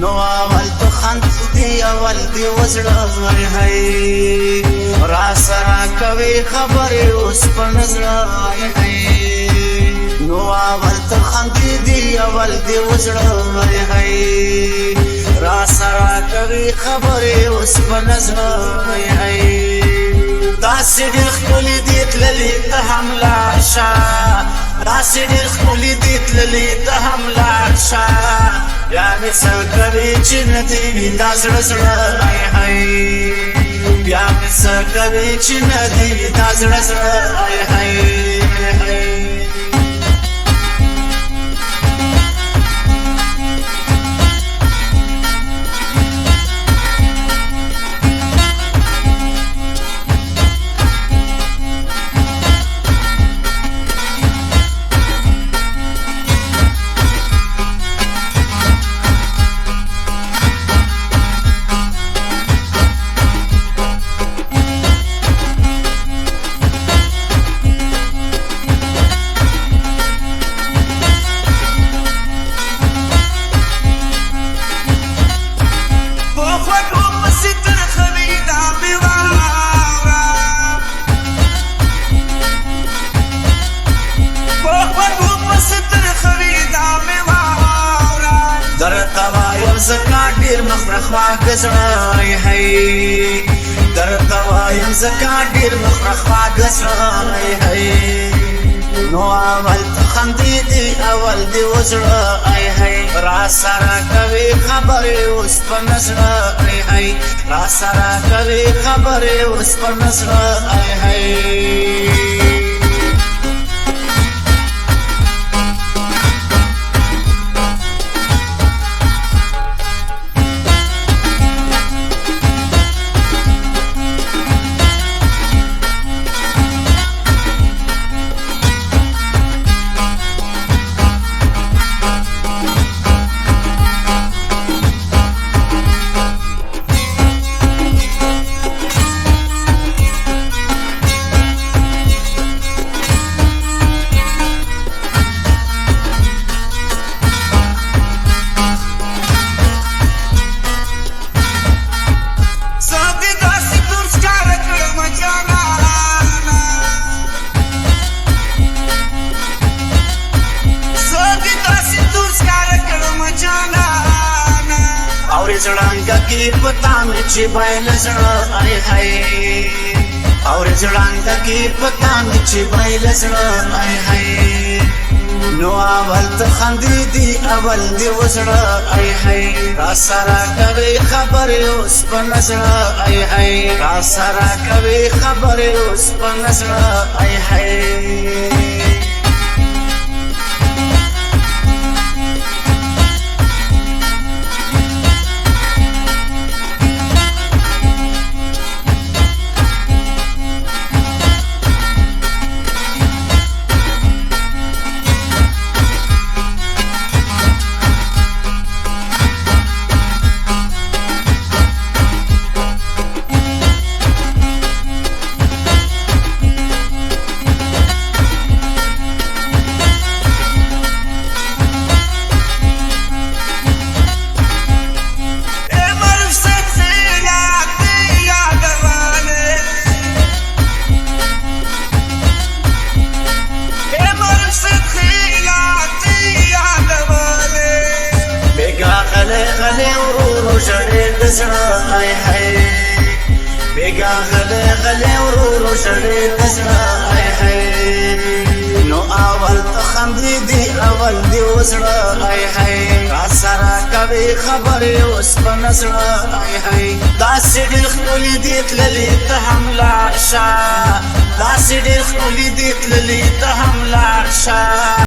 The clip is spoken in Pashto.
نو اول تو خند دی اول دی وزړه هي را سره کوي خبرې اوس په نظر هي نو اول تو خند دی اول دی وزړه هي را سره کوي خبرې اوس په نظر هي داسې ډېر ښکلي دي تللي ته هم لاړ شه داسې ډېر ښکلي دي تللي ته هم لاړ شه بیا مې څه کوي چې نه دې وي دا زړه زړه بیا مې څه کوي چې نه دې وي دا زړه زړه زکا ډیر مخرخ واګه زړه هي درته وایم زکا ډیر مخرخ واګه زړه هي نو اول ته خندېدې اول دې وزړه هي را سره کوي خبرې اوس په نظر هي را سره کوي خبرې اوس په نظر هي زړانګه کې پتا مې چې بایل زړه هي اور زړانګه کې پتا مې چې بایل زړه هي نو اول ته خندېدې اول دې وزړه هي را سره کوي خبرې اوس په نظر هي را سره کوي خبرې اوس په نظر هي زړه هي بیگا غلې ورو شړې زړه هي نو اول ته خندېدې اول دې وزړه هي را سره کوي خبرې اوس په نظر هي داسې ډېر ښکلي دي تللي ته هم لاړ شه داسې ډېر ښکلي دي تللي ته هم لاړ شه